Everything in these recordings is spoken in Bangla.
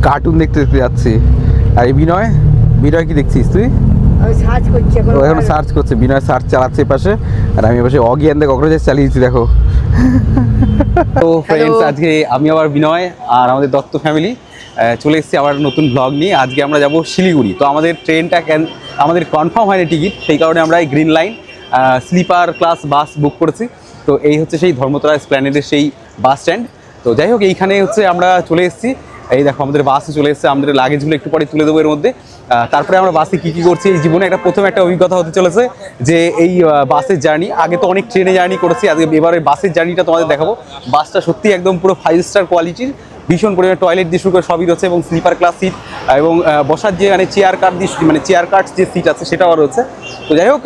কার্টুন দেখতে দেখতে যাচ্ছি। আর এই বিনয়, বিনয় কি দেখছিস তুই? ও এখন সার্চ করছে, বিনয় সার্চ চালাচ্ছে পাশে, আর আমি পাশে অজ্ঞান দেখো ককরোচেস চালিয়েছি দেখো। তো ফ্রেন্ডস, আজকে আমি আবার বিনয় আর আমাদের দত্ত ফ্যামিলি চলে এসেছি আবার নতুন ব্লগ নিয়ে। আজকে আমরা যাব শিলিগুড়ি। তো আমাদের ট্রেনটা আমাদের কনফার্ম হয়নি টিকিট, সেই কারণে আমরা এই গ্রিন লাইন স্লিপার ক্লাস বাস বুক করেছি। তো এই হচ্ছে সেই ধর্মতলা এসপ্ল্যানেডের সেই বাস স্ট্যান্ড। তো যাই হোক, এইখানে হচ্ছে আমরা চলে এসেছি। এই দেখো আমাদের বাসে চলে এসেছে, আমাদের লাগেজগুলো একটু পরে তুলে দেবো এর মধ্যে। তারপরে আমরা বাসে কী কী করছি এই জীবনে প্রথম একটা অভিজ্ঞতা হতে চলেছে, যে এই বাসের জার্নি। আগে তো অনেক ট্রেনে জার্নি করেছি, আজকে এবারে বাসের জার্নিটা তোমাদের দেখাবো। বাসটা সত্যি একদম পুরো 5 স্টার কোয়ালিটির, ভীষণ পরিমাণে টয়লেট দিয়ে শুরু করে সবই রয়েছে, এবং স্লিপার ক্লাস সিট, এবং বসার যে মানে চেয়ার কাট দিয়ে মানে চেয়ার কাটস যে সিট আছে সেটাও রয়েছে। তো যাই হোক,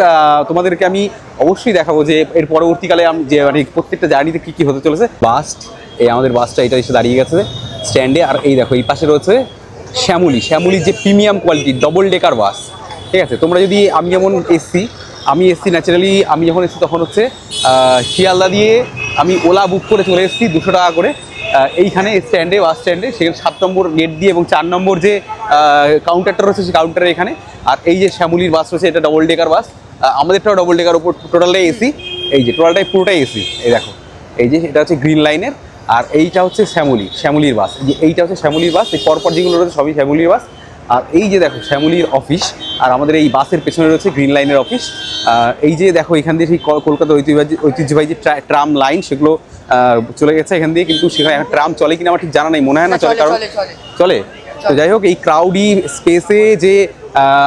তোমাদেরকে আমি অবশ্যই দেখাবো যে এর পরবর্তীকালে আমি যে মানে প্রত্যেকটা জার্নিতে কী কী হতে চলেছে। বাস, এই আমাদের বাসটা এটা এসে দাঁড়িয়ে গেছে স্ট্যান্ডে। আর এই দেখো এই পাশে রয়েছে শ্যামলির যে প্রিমিয়াম কোয়ালিটি ডবল ডেকার বাস, ঠিক আছে। তোমরা যদি আমি যেমন আমি এসছি ন্যাচারালি, আমি যখন এসছি তখন হচ্ছে শিয়ালদা দিয়ে আমি ওলা বুক করে চলে এসেছি 200 টাকা করে এইখানে স্ট্যান্ডে, বাস স্ট্যান্ডে। সেখানে 7 নম্বর গেট দিয়ে এবং 4 নম্বর যে কাউন্টারটা রয়েছে সেই কাউন্টারে এখানে। আর এই যে শ্যামলির বাস রয়েছে, এটা ডবল ডেকার বাস, আমাদেরটাও ডবল ডেকার উপর, টোটালটাই এসি। এই যে টোটালটাই পুরোটাই এসি। এই দেখো, এই যে এটা হচ্ছে গ্রিন লাইনের, আর এইটা হচ্ছে শ্যামলির বাস। যে এইটা হচ্ছে শ্যামলির বাস, এই পরপর যেগুলো রয়েছে সবই শ্যামলির বাস। আর এই যে দেখো শ্যামলির অফিস, আর আমাদের এই বাসের পেছনে রয়েছে গ্রিন লাইনের অফিস। এই যে দেখো এখান দিয়ে সেই কলকাতার ঐতিহ্যবাহী যে ট্রাম লাইন, সেগুলো চলে গেছে এখান দিয়ে, কিন্তু সেখানে ট্রাম চলে কিনা আমার ঠিক জানা নেই, মনে হয় না চলে, কারণ চলে। তো যাই হোক, এই ক্রাউডি স্পেসে যে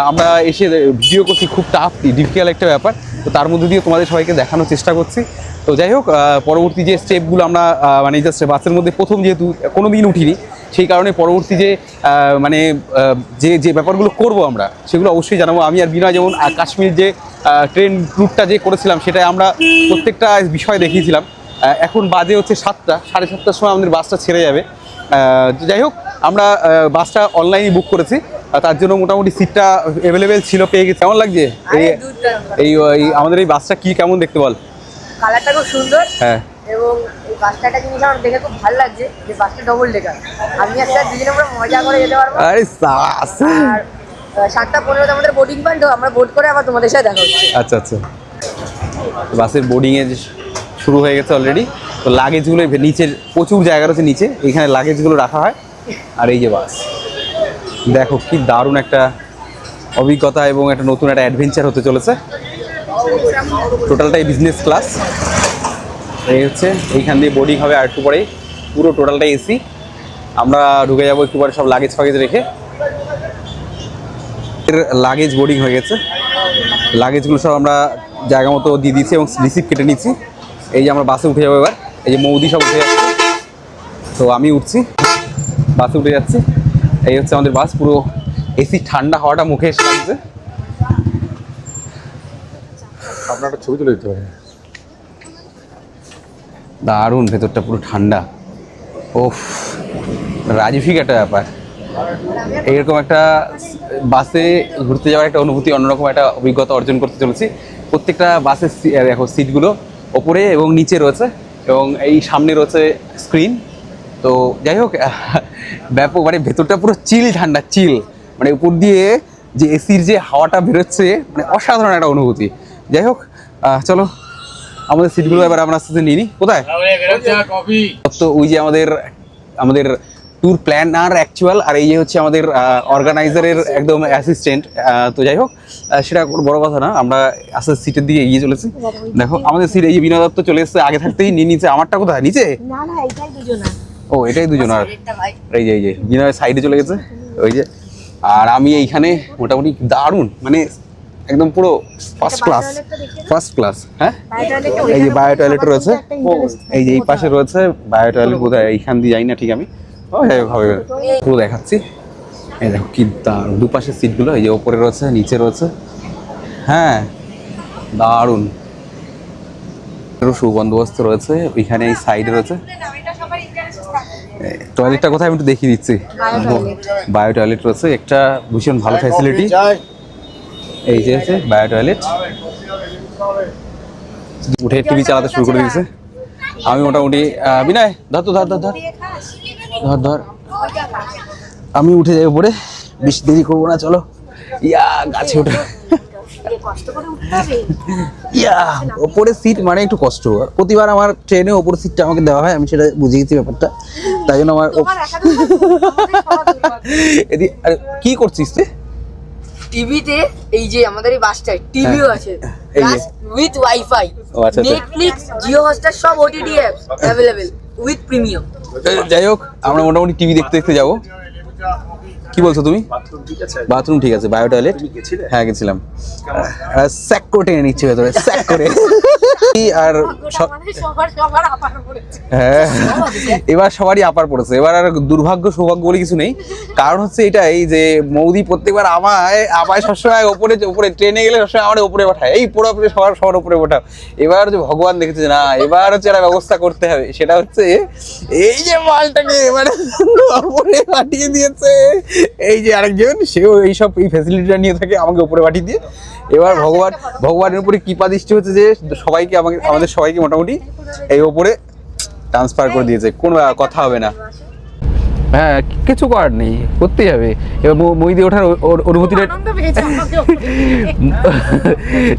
আমরা এসে ভিডিও করছি, খুব টাফ ডিফিকাল্ট একটা ব্যাপার। তো তার মধ্যে দিয়ে তোমাদের সবাইকে দেখানোর চেষ্টা করছি। তো যাই হোক, পরবর্তী যে স্টেপগুলো আমরা মানে জাস্ট বাসের মধ্যে প্রথম যেহেতু কোনো দিন উঠিনি, সেই কারণে পরবর্তী যে মানে যে ব্যাপারগুলো করব আমরা, সেগুলো অবশ্যই জানাবো। আমি আর বিনয় যেমন কাশ্মীর যে ট্রেন রুটটা যে করেছিলাম, সেটাই আমরা প্রত্যেকটা বিষয় দেখিয়েছিলাম। এখন বাজে হচ্ছে 7টা, 7:30টার সময় আমাদের বাসটা ছেড়ে যাবে। যাই হোক, আমরা বাসটা অনলাইনে বুক করেছি, তার জন্য মোটামুটি সিটটা অ্যাভেলেবেল ছিল, পেয়ে গেছি। কেমন লাগছে এই আমাদের এই বাসটা? কি কেমন দেখতে বল? কালারটা খুব সুন্দর। হ্যাঁ, এবং এই বাসটা একটা জিনিস আমার দেখে খুব ভালো লাগছে, যে বাসটা ডবল ডেকার। আমি একটা দুজনে আমরা মজা করে যেতে পারবো। আরে সাস। আর 7:15 আমাদের বোর্ডিং পয়েন্ট, তো আমরা বোর্ড করে আবার তোমাদের সাথে দেখা হচ্ছে। আচ্ছা আচ্ছা, বাসের বোর্ডিংয়ে শুরু হয়ে গেছে অলরেডি। তো লাগেজগুলো নিচের প্রচুর জায়গা রয়েছে নিচে, এইখানে লাগেজগুলো রাখা হয়। আর এই যে বাস, দেখো কি দারুণ একটা অভিজ্ঞতা এবং একটা নতুন একটা অ্যাডভেঞ্চার হতে চলেছে। টোটালটাই বিজনেস ক্লাস। এই হচ্ছে এইখান দিয়ে বোর্ডিং হবে আর একটু পরেই, পুরো টোটালটাই এসি। আমরা ঢুকে যাবো একটু পরে সব লাগেজ ফাগেজ রেখে। এর লাগেজ বোর্ডিং হয়ে গেছে, লাগেজগুলো সব আমরা জায়গা মতো দিয়ে দিয়েছি এবং রিসিভ কেটে নিচ্ছি। এই যে আমরা বাসে উঠে যাবো এবার, এই যে মৌদি সব উঠে যাচ্ছে, তো আমি উঠছি, বাসে উঠে যাচ্ছি। এই হচ্ছে আমাদের বাস, পুরো এসি, ঠান্ডা হাওয়াটা মুখে এসে লাগছে। আপনার একটা ছবি তুলে দিতে পারেন। দারুণ, ভেতরটা পুরো ঠান্ডা। ওফ, রাজফিক একটা ব্যাপার। এইরকম একটা বাসে ঘুরতে যাওয়ার একটা অনুভূতি, অন্যরকম একটা অভিজ্ঞতা অর্জন করতে চলেছি। প্রত্যেকটা বাসের দেখো সিটগুলো ওপরে এবং নিচে রয়েছে, এবং এই সামনে রয়েছে স্ক্রিন। তো যাই হোক, ব্যাপক মানে ভেতরটা পুরো চিল, ঠান্ডা চিল, মানে উপর দিয়ে যে এসির যে হাওয়াটা বেরোচ্ছে, মানে অসাধারণ একটা অনুভূতি। যাই হোক, চলো আমাদের সিটগুলো এবার আমরা আস্তে আস্তে নিয়ে নিই। কোথায় তো ওই যে আমাদের ট্যুর প্ল্যানার অ্যাকচুয়াল, আর এই যে হচ্ছে আমাদের অর্গানাইজারের একদম অ্যাসিস্ট্যান্ট। তো যাই হোক, সেটা কোনো বড় কথা না, আমরা আস্তে আস্তে সিটের দিকে এগিয়ে চলেছি। দেখো আমাদের সিট, এই যে বিনোদ দত্ত চলে এসেছে আগে থাকতেই নিয়ে নিচ্ছে। আমারটা কোথায়? নিচে? না না, এইটাই দুজনা। ও, এটাই দুজন। আর এই যে বিনয় সাইডে চলে গেছে, ওই যে। আর আমি এইখানে মোটামুটি দারুণ, মানে একদম পুরো ফার্স্ট ক্লাস। হ্যাঁ, এই যে বায়ো টয়লেট রয়েছে, এই যে এই পাশে রয়েছে বায়ো টয়লেট। বোধহয় এইখান দিয়ে যাই না ঠিক আমি, ও যাই হোক হবে, পুরো দেখাচ্ছি। এই দেখো কি দারুণ, দুপাশের সিটগুলো, এই যে ওপরে রয়েছে নিচে রয়েছে। হ্যাঁ, দারুণ সুবন্দোবস্ত রয়েছে। ওইখানে এই সাইডে রয়েছে টয়লেটটা। কোথায় আমি একটু দেখিয়ে দিচ্ছি। বায়ো টয়লেট রয়েছে একটা, ভীষণ ভালো ফ্যাসিলিটি। এই যে আছে বায়ো টয়লেট। উঠে টিভি চালাতে শুরু করে দিয়েছে। আমি মোটামুটি বিনয় ধর তো, ধর ধর ধর ধর ধর। আমি উঠে যাই উপরে, বেশি দেরি করবো না, চলো। ইয়া গাছে উঠে কষ্ট করে উঠতে হবে। ইয়া ওপরের সিট মানে একটু কষ্ট। প্রতিবার আমার ট্রেনে ওপরের সিটটা আমাকে দেওয়া হয়, আমি সেটা বুঝে গেছি ব্যাপারটা, তাই জন্য আমার তোমার একা দুর্ভাগ্য, আমাদের সবার দুর্ভাগ্য। এদি আরে কি করছিস তুই? টিভিতে এই যে আমাদের এই বাসটায় টিভিও আছে, এই যে। প্লাস উইথ ওয়াইফাই, ও আচ্ছা, আচ্ছা। নেটফ্লিক্স, জিও হটস্টার সব OTT apps available with premium. যাই হোক, আমরা মোটামুটি টিভি দেখতে দেখতে যাবো। কি বলছো তুমি? বাথরুম ঠিক আছে, বায়ো টয়লেট। হ্যাঁ গেছিলাম, স্যাক করে টেনে নিচ্ছে ভেতরে, স্যাক করে। আর সবার আপার পড়েছে। হ্যাঁ, এবার সবারই আপার পড়েছে। এবার আর দুর্ভাগ্য সৌভাগ্য বলে কিছু নেই, কারণ হচ্ছে এটাই যে মৌদি প্রত্যেকবার আমায় সবসময় ওপরে ট্রেনে গেলে সবসময় আমার উপরে পাঠায়, এই পুরোপুরি সবার উপরে পাঠাও। এবার যে ভগবান দেখেছে না, এবার হচ্ছে একটা ব্যবস্থা করতে হবে, সেটা হচ্ছে এই যে মালটাকে এবার উপরে পাঠিয়ে দিয়েছে। এই যে আরেকজন, সেও এইসব এই ফ্যাসিলিটিটা নিয়ে থাকে, আমাকে উপরে পাঠিয়ে দিয়ে। এবার ভগবানের উপরে কৃপা দৃষ্টি হচ্ছে যে সবাইকে আমাদের সবাইকে মোটামুটি এই ওপরে ট্রান্সফার করে দিয়েছে, কোনো কথা হবে না। হ্যাঁ, কিছু করার নেই, করতেই হবে। এবার মই দিয়ে ওঠার অনুভূতিটা, আনন্দ পেয়েছে আমাকে উপরে।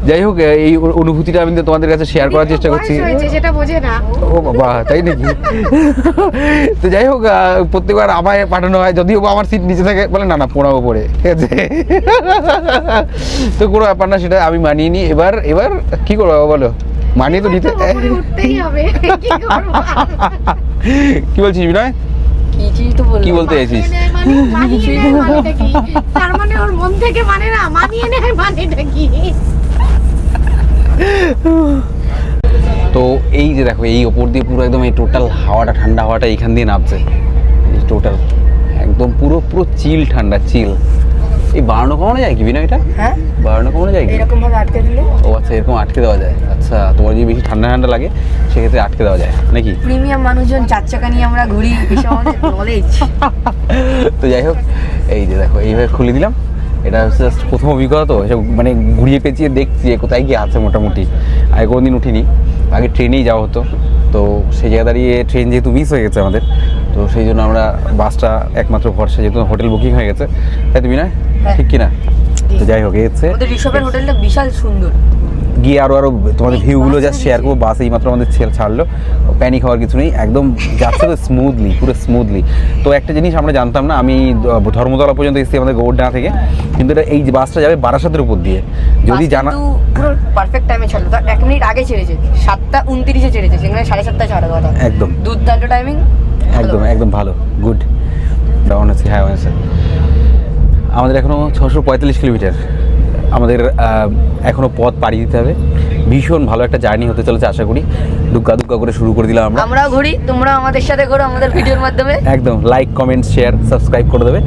যাই হোক, এই অনুভূতিটা আমি তোমাদের কাছে শেয়ার করার চেষ্টা করছি। বয়স হয়েছে, সেটা বোঝে না। ও বাবা, তাই নাকি? তো যাই হোক, প্রত্যেকবার আমায় পাঠানো হয়, যদিও বা আমার সিট নিচে থাকে, বলে না না পোড়াবো পরে, ঠিক আছে? তো কোনো ব্যাপার না, সেটা আমি মানিয়ে নিই। এবার কি করবো বলো, মানিয়ে তো নিতে। উপরে উঠতেই হবে, কি করবো? কি বলছিস বিনয়? কিছুই তো বললাম। কি বলতে চাইছিস? মানিয়ে নেয় মানেটা কি? তার মানে ওর মন থেকে মানে না, মানিয়ে নেয় মানেটা কি? তো এই যে দেখো, এই ওপর দিয়ে পুরো একদম এই টোটাল হাওয়াটা, ঠান্ডা হাওয়াটা এইখান দিয়ে নামছে, এই টোটাল একদম পুরো চিল, ঠান্ডা চিল। এই বাড়ানো কমানো যায় কি বিনয় এটা? হ্যাঁ, বাড়ানো কমানো যায় কি? এরকম ভাবে আটকে দিলে ও আচ্ছা, এরকম আটকে দেওয়া যায়। আচ্ছা, তোমার যদি বেশি ঠান্ডা ঠান্ডা লাগে সেক্ষেত্রে আটকে দেওয়া যায় নাকি? প্রিমিয়াম মানুষজন 4 চাকা নিয়ে আমরা ঘুরি, এসব আমাদের নলেজ। তো যাই হোক, এই যে দেখো এইভাবে খুলে দিলাম। এটা হচ্ছে জাস্ট প্রথম অভিজ্ঞতা, তো এসব মানে ঘুরিয়ে পেঁচিয়ে দেখছি কোথায় গিয়ে আছে। মোটামুটি আগে কোনোদিন উঠিনি, আগে ট্রেনেই যাওয়া হতো। তো সেই জায়গা দাঁড়িয়ে ট্রেন যেহেতু মিস হয়ে গেছে আমাদের, তো সেই জন্য আমরা বাসটা একমাত্র ভরসা, যেহেতু হোটেল বুকিং হয়ে গেছে, তাই তুমি না? ঠিক কিনা? তো যাই হোক, এই হচ্ছে আমাদের ঋষভের হোটেলটা বিশাল সুন্দর। গিয়ে আরো তোমাদের ভিউগুলো জাস্ট শেয়ার করবো। বাস এই মাত্র আমাদের ছাড়লো, প্যানিক হওয়ার কিছু নেই, একদম যাচ্ছে তো স্মুথলি, পুরো স্মুথলি। তো একটা জিনিস আমরা জানতাম না, আমি ধর্মতলা পর্যন্ত এসেছি আমাদের গৌড়ডাঙ্গা থেকে, কিন্তু এটা এই যে বাসটা যাবে বারাসাতের উপর দিয়ে, যদি জানা পুরো পারফেক্ট টাইমে ছাড়লো, তার 1 মিনিট আগে ছেড়েছে, 7:29 ছেড়েছে, সেখানে 7:30 ছাড়া কথা। একদম দুর্দান্ত টাইমিং, একদম ভালো, গুড। ডাউন আছে, হ্যাঁ আছে। আমাদের এখনও 645 কিলোমিটার আমাদের এখনও পথ পাড়ি দিতে হবে। ভীষণ ভালো একটা জার্নি হতে চলেছে আশা করি। দুগ্গা করে শুরু করে দিলাম আমরা। আমরাও ঘুরি, তোমরা আমাদের সাথে ঘুরো আমাদের ভিডিওর মাধ্যমে। একদম লাইক, কমেন্ট, শেয়ার, সাবস্ক্রাইব করে দেবে।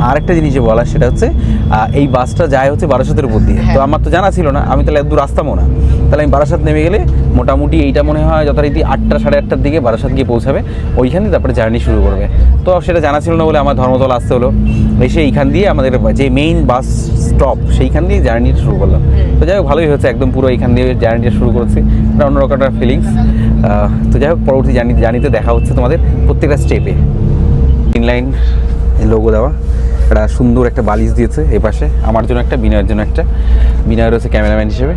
আর একটা জিনিস বলার, সেটা হচ্ছে এই বাসটা যায় হচ্ছে বারাসাতের উপর দিয়ে। তো আমার তো জানা ছিল না, আমি তাহলে এত দূর আসতামও না। তাহলে আমি বারাসাত নেমে গেলে মোটামুটি এইটা মনে হয় যথারীতি 8টা সাড়ে 8টার দিকে বারাসাত গিয়ে পৌঁছাবে, ওইখানে তারপরে জার্নি শুরু করবে। তো সেটা জানা ছিল না বলে আমার ধর্মতলা আসতে হলো। এসে এইখান দিয়ে আমাদের যে মেইন বাস স্টপ, সেইখান দিয়ে জার্নিটা শুরু করলাম। তো যাই হোক, ভালোই হয়েছে, একদম পুরো এইখান দিয়ে জার্নিটা শুরু করেছি। এটা অন্যরকম একটা ফিলিংস। তো যাই হোক, পরবর্তী জার্নিতে দেখা হচ্ছে তোমাদের প্রত্যেকটা স্টেপে। ইনলাইন লোগো দেওয়া একটা সুন্দর একটা বালিশ দিয়েছে এই পাশে, আমার জন্য একটা, বিনয়ের জন্য একটা। বিনয় রয়েছে ক্যামেরাম্যান হিসেবে।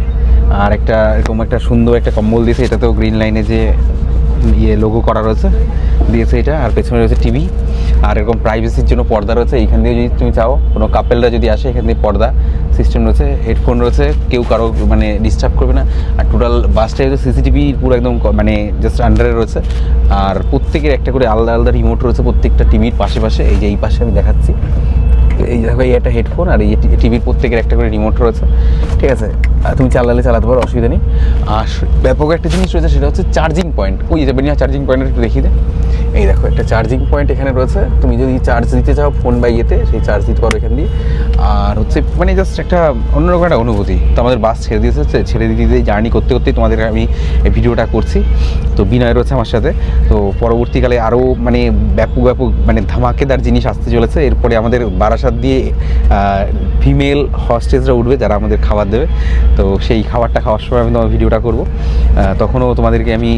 আর একটা এরকম একটা সুন্দর একটা কম্বল দিয়েছে, এটাতেও গ্রিন লাইনে যে লোগো করা রয়েছে দিয়েছে এটা। আর পেছনে রয়েছে টিভি, আর এরকম প্রাইভেসির জন্য পর্দা রয়েছে। এইখান দিয়ে যদি তুমি চাও, কোনো কাপেলরা যদি আসে, এখান দিয়ে পর্দা সিস্টেম রয়েছে, হেডফোন রয়েছে, কেউ কারো মানে ডিস্টার্ব করবে না। আর টোটাল বাসটাই হচ্ছে সিসিটিভি পুরো একদম মানে জাস্ট আন্ডারে রয়েছে। আর প্রত্যেকের একটা করে আলাদা আলাদা রিমোট রয়েছে প্রত্যেকটা টিভির পাশে। এই যে এই পাশে আমি দেখাচ্ছি, এই দেখো, এই একটা হেডফোন, আর এই টিভির প্রত্যেকের একটা করে রিমোট রয়েছে, ঠিক আছে? তুমি চালাতে পারো, অসুবিধা নেই। আর ব্যাপক একটা জিনিস রয়েছে, সেটা হচ্ছে চার্জিং পয়েন্ট। ওই যাবে না, চার্জিং পয়েন্টটা একটু দেখিয়ে দে। এই দেখো, একটা চার্জিং পয়েন্ট এখানে রয়েছে। তুমি যদি চার্জ দিতে চাও ফোন বা ইয়েতে, সেই চার্জ দিতে পারো এখান দিয়ে। আর হচ্ছে মানে জাস্ট একটা অন্যরকম একটা অনুভূতি। তো আমাদের বাস ছেড়ে দিতে জার্নি করতে তোমাদের আমি এই ভিডিওটা করছি। তো বিনয় রয়েছে আমার সাথে। তো পরবর্তীকালে আরও মানে ব্যাপক মানে ধামাকেদার জিনিস আসতে চলেছে। এরপরে আমাদের বারাসাত দিয়ে ফিমেল হস্টেসরা উঠবে, যারা আমাদের খাবার দেবে। তো সেই খাবারটা খাওয়ার সময় আমি তোমার ভিডিওটা করব। তখনও তোমাদেরকে আমি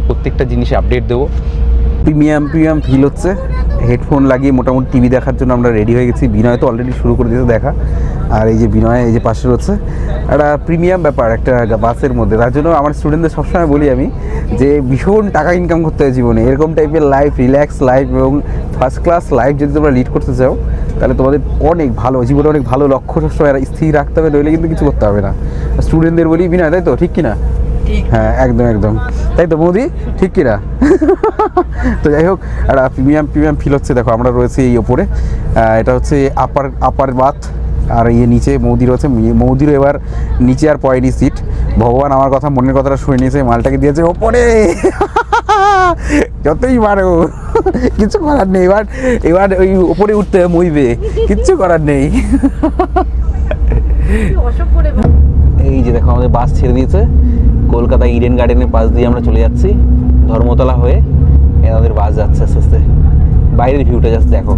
প্রত্যেকটা জিনিসে আপডেট দেবো। প্রিমিয়াম ফিল হচ্ছে। হেডফোন লাগিয়ে মোটামুটি টিভি দেখার জন্য আমরা রেডি হয়ে গেছি। বিনয় তো অলরেডি শুরু করে দিয়েছে দেখা, আর এই যে বিনয় এই যে পাশে রয়েছে। একটা প্রিমিয়াম ব্যাপার একটা বাসের মধ্যে, তার জন্য আমার স্টুডেন্টদের সবসময় বলি আমি যে ভীষণ টাকা ইনকাম করতে হয় জীবনে। এরকম টাইপের লাইফ, রিল্যাক্স লাইফ এবং ফার্স্ট ক্লাস লাইফ যদি তোমরা লিড করতে চাও, তাহলে তোমাদের অনেক ভালো জীবনে অনেক ভালো লক্ষ্য সবসময় স্থির রাখতে হবে, নইলে কিন্তু কিছু করতে হবে না। স্টুডেন্টদের বলি বিনয়, তাই তো ঠিক কিনা? হ্যাঁ একদম তাই তো মোদি, ঠিক কিনা? তো যাই হোক, একটা প্রিমিয়াম ফিল হচ্ছে। দেখো আমরা রয়েছি এই ওপরে, এটা হচ্ছে আপার বাথ, আর ইয়ে নিচে মৌদি রয়েছে। মৌদিরও এবার নিচে আর পয়েনি সিট। ভগবান আমার কথা, মনের কথাটা শুনে নিয়েছে, মালটাকে দিয়েছে ওপরে। যতই মারো কিছু করার নেই, এবার ওই ওপরে উঠতে মইবে, কিচ্ছু করার নেই। এই যে দেখো আমাদের বাস ছেড়ে দিয়েছে, কলকাতা ইডেন গার্ডেনের পাশ দিয়ে আমরা চলে যাচ্ছি ধর্মতলা হয়ে। আমাদের বাস যাচ্ছে আস্তে আস্তে, বাইরের ভিউটা জাস্ট দেখো।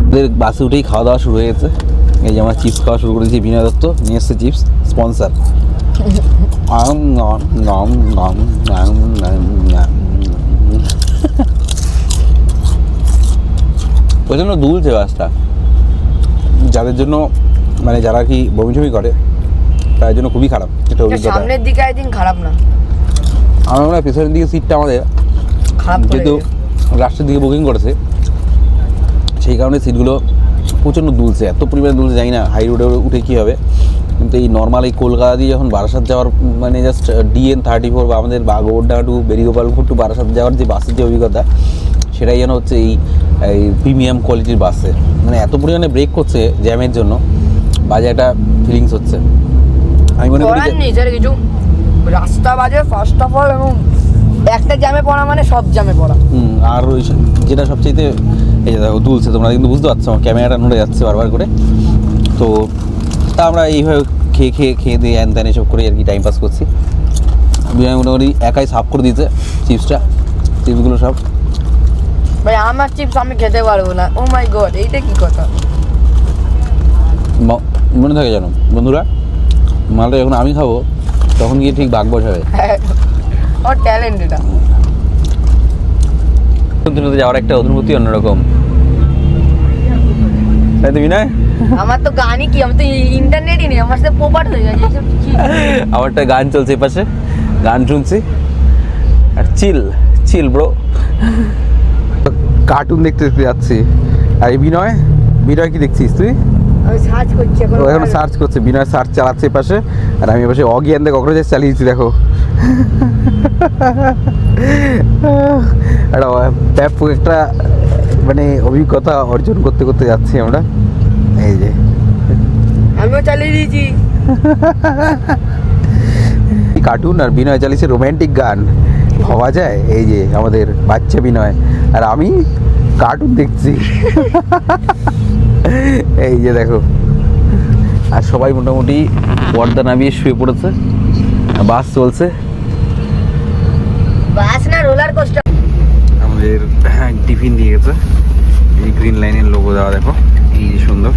আমাদের বাসে উঠেই খাওয়া দাওয়া শুরু হয়ে গেছে। এই যে আমরা চিপস খাওয়া শুরু করেছি, বিনয় দত্ত নিয়ে এসছে চিপস, স্পন্সার। প্রচণ্ড দুলছে বাসটা, যাদের জন্য মানে যারা কি বমি করে তার জন্য খুবই খারাপ একটা অভিজ্ঞতা। সামনের দিকে আই থিঙ্ক খারাপ না, আমরা পেছনের দিকে সিটটা আমাদের খারাপ যেহেতু রাস্তার দিকে বুকিং করেছে, সেই কারণে সিটগুলো প্রচণ্ড দুলছে, এত পরিমাণে দুলছে জানি না হাই রোডে উঠে কী হবে। কিন্তু এই নর্মাল এই কলকাতা দিয়ে যখন বারাসাত যাওয়ার মানে জাস্ট DN34 বা আমাদের বাগোড়ডাঙ্গা টু বেরিগোপালপুর টু বারাসাত যাওয়ার যে বাসের যে অভিজ্ঞতা, সেটাই যেন হচ্ছে এই প্রিমিয়াম কোয়ালিটির বাসে। মানে এত পরিমাণে ব্রেক করছে জ্যামের জন্য, বাজে একটা ফিলিংস হচ্ছে। আমি মনে করি নেই স্যার কিছু, রাস্তা বাজে ফার্স্ট অফ অল, এবং একটা জ্যামে পড়া মানে সব জ্যামে পড়া। আর ওই যেটা সবচেয়ে এই যে দেখো দুলছে, তোমরা কিন্তু বুঝতে পারছো আমার ক্যামেরাটা নড়ে যাচ্ছে বারবার করে। তো তা আমরা এইভাবে খেয়ে দিয়ে হ্যান ত্যান এসব করে আর কি টাইম পাস করছি। বিনয় মোটামুটি একাই সাফ করে দিয়েছে চিপসগুলো সব। ভাই আমার চিপস আমি খেতে পারবো না, ও মাই গড, এইটা কি কথা? মনে থাকে জানো বন্ধুরা, মালটা যখন আমি খাবো তখন গিয়ে ঠিক বাঘ বসাবে। ওর ট্যালেন্ট এটা। যাওয়ার একটা অনুভূতি অন্যরকম, তাই তো বিনয়? আমার তো গানই কি, আমার তো ইন্টারনেটই নেই, আমার সাথে পোপাট হয়ে গেছে এইসব কি। আমারটা গান চলছে পাশে, গান শুনছি আর চিল ব্রো। কার্টুন দেখতে যাচ্ছি। আর বিনয় কি দেখছিস তুই? আমি সার্চ করছি এখন। ও এখন সার্চ করছে, বিনয় সার্চ চালাচ্ছে পাশে, আর আমি পাশে অজ্ঞান দেখে কক্রোচেস চালিয়েছি। দেখো একটা ব্যাপক একটা মানে অভিজ্ঞতা অর্জন করতে যাচ্ছি আমরা। এই যে আমিও চালিয়ে দিয়েছি কার্টুন, আর বিনয় চালিয়েছে রোম্যান্টিক গান, ভাবা যায়। এই যে আমাদের বাচ্চা বিনয়, আর আমি কার্টুন দেখছি। এই যে দেখো, আর সবাই মোটামুটি পর্দা নামিয়ে শুয়ে পড়েছে, বাস চলছে। বাস না রোলার কোস্টার। আমাদের টিফিন দিয়ে গেছে, এই গ্রিন লাইনের লোগো দেওয়া, দেখো এই যে সুন্দর।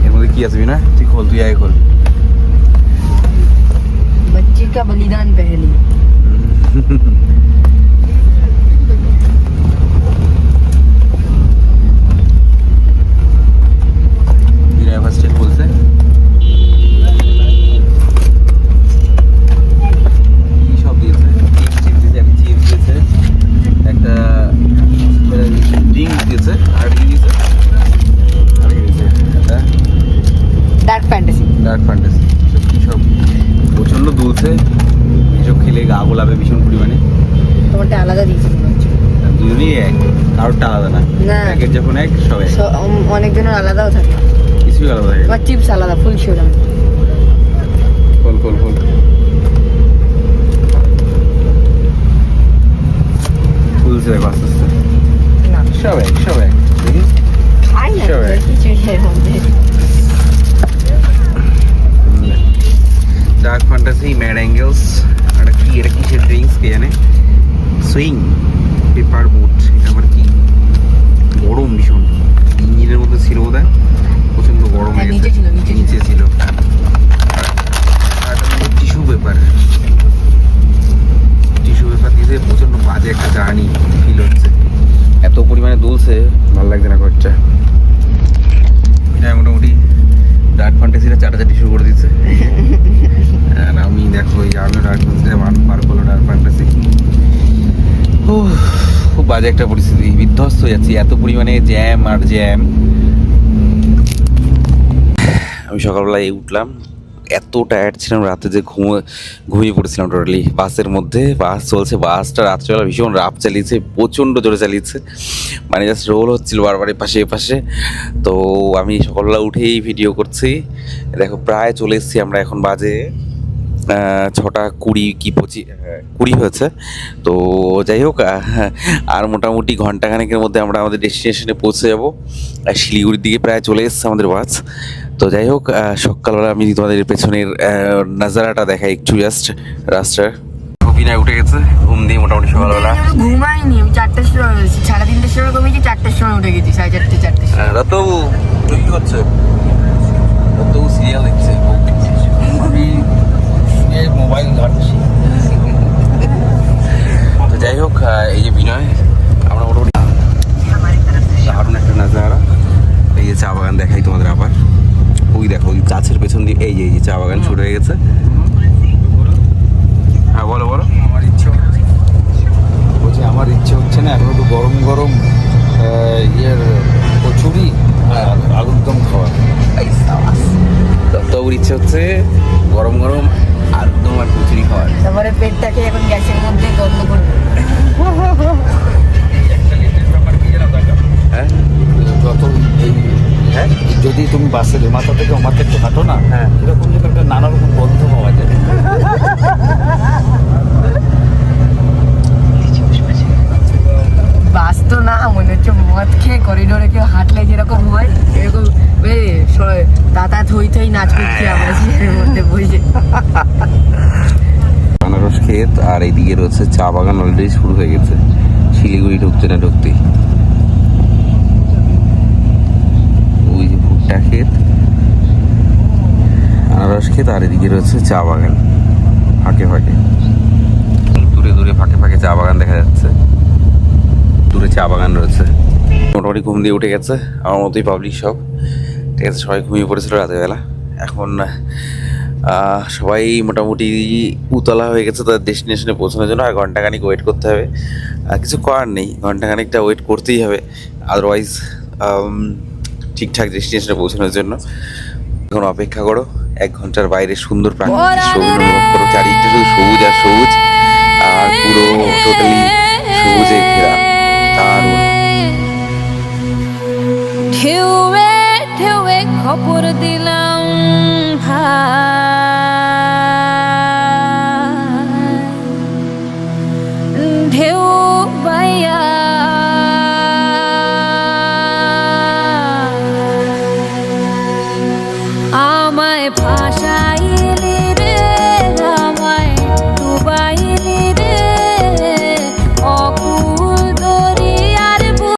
এর মধ্যে কি আছে বিনয়? তুই খোল, তুই আগে খোল। बच्ची का बलिदान पहली। বিনয় ফার্স্ট এড বলছে কি সব দিয়েছে, চিপস দিয়েছে, একটা ড্রিঙ্ক দিয়েছে, আর কি দিয়েছে, डार्क फैंटेसी। সব কি সব প্রচণ্ড দুলছে। এসব খেলে গা গোলাবে ভীষণ পরিমাণে। তোমারটা আলাদা দিয়েছি মনে হচ্ছে। দুজনই এক, কারোরটা আলাদা না। না। একের যখন এক সব এক, অনেকজনের আলাদাও থাকে, কিছুই আলাদা থাকে না। তোমার চিপস আলাদা, ফুল শিওর আমি। খোল ফুলছে দেখো আস্তে আস্তে। না সব এক দেখি। খাই না Sure. কিছু এর মধ্যে। ডার্ক ফ্যান্টাসি, ম্যাড অ্যাঙ্গেলস, আর কি এটা কিসের ড্রিঙ্কস কে জানে। সুইং পেপার বুট, এটা আবার কি? গরম ভীষণ, ইঞ্জিনের মধ্যে ছিল বোধ হয়, প্রচণ্ড গরম হয়ে হ্যাঁ, গেছে। নিচে ছিল। আর টিস্যু পেপার দিয়েছে, প্রচণ্ড আমিও ডার্ক ফ্যান্টাসি বার করলো ডার্ক ফ্যান্টাসি। খুব বাজে একটা পরিস্থিতি, বিধ্বস্ত হয়ে যাচ্ছি, এত পরিমাণে জ্যাম আর জ্যাম। আমি সকালবেলায় উঠলাম, এত টায়ার্ড ছিলাম, রাতে যে ঘুমিয়ে পড়েছিলাম টোটালি বাসের মধ্যে। বাস চলছে, বাসটা রাত্রেবেলা ভীষণ রাফ চালিয়েছে, প্রচণ্ড জোরে চালিয়েছে, মানে জাস্ট রোল হচ্ছিল বারবার এপাশে এপাশে। তো আমি সকালবেলা উঠেই ভিডিও করছি। দেখো প্রায় চলে এসেছি আমরা, এখন বাজে 6:20 কি 20 হয়েছে। তো যাই হোক, আর মোটামুটি ঘন্টাখানেকের মধ্যে আমরা আমাদের ডেস্টিনেশনে পৌঁছে যাব। শিলিগুড়ির দিকে প্রায় চলে এসেছে আমাদের বাস। তো যাই হোক, সকালবেলা আমি তোমাদের পেছনের নাজারাটা দেখাই একটু, জাস্ট রাস্তার। বিনয় উঠে গেছে ঘুম দিয়ে মোটামুটি সকালবেলা। ঘুমাইনি আমি, 4টার সময় হয়েছি, 3:30টার সময় ঘুমিয়েছি, 4টার সময় উঠে গেছি, 4:30 দত্তবাবু তুই কি করছো? দত্তবাবু সিরিয়াল দেখছে, আমি মোবাইল ঘাটছি। তো যাই হোক, এই যে বিনয়, আমরা মোটামুটি দারুণ একটা নাজারা। এই যে চা বাগান দেখাই তোমাদের আবার, ওই দেখো ওই গাছের পেছন দিয়ে এই যে চা বাগান শুরু হয়ে গেছে। হ্যাঁ বলো বলো। আমার ইচ্ছে হচ্ছে না এখন একটু গরম গরম ইয়ের কচুরি আর আলুর দম খাওয়া। দত্তবাবুর ইচ্ছে হচ্ছে গরম গরম আলুর আর কচুরি খাওয়ার। তারপরে পেটটাকে এখন গ্যাসের মধ্যে গন্ধ করবে। হ্যাঁ যত এই হ্যাঁ যদি তুমি বাসের মাথা থেকে ও মাথা একটু হাঁটো না, হ্যাঁ। এরকম যেন একটা নানা রকম গন্ধ পাওয়া যায়। বাস তো না, মনে হচ্ছে মদ খেয়ে করিডোরে কেউ হাঁটলে যেরকম হয় এরকম দাদা থই থই নাচ করছি আমরা সিটের মধ্যে বসে। আনারস ক্ষেত আর এইদিকে রয়েছে চা বাগান, অলরেডি শুরু হয়ে গেছে। শিলিগুড়ি ঢুকতে না ঢুকতেই ওই যে ভুট্টা ক্ষেত, আনারস ক্ষেত, আর এদিকে রয়েছে চা বাগান ফাঁকে ফাঁকে। দূরে দূরে ফাঁকে ফাঁকে চা বাগান দেখা যাচ্ছে, দূরে চা বাগান রয়েছে। মোটামুটি ঘুম দিয়ে উঠে গেছে আমার মতোই পাবলিক সব, ঠিক আছে, সবাই ঘুমিয়ে পড়েছিল রাতেরবেলা। এখন সবাই মোটামুটি উতলা হয়ে গেছে তাদের ডেস্টিনেশনে পৌঁছানোর জন্য। আর ঘন্টাখানিক ওয়েট করতে হবে, কিছু করার নেই, ঘন্টাখানিকটা ওয়েট করতেই হবে, আদারওয়াইজ ঠিকঠাক ডেস্টিনেশনে পৌঁছানোর জন্য। এখন অপেক্ষা করো, 1 ঘন্টার বাইরে সুন্দর প্রাকৃতিক সবুজ অনুভব করো, চারিদিকটা শুধু সবুজ আর সবুজ, আর পুরো টোটালি সবুজে ঘেরা, দারুণ। ঢেউয়ে ঢেউয়ে খবর দিলাম ভাই।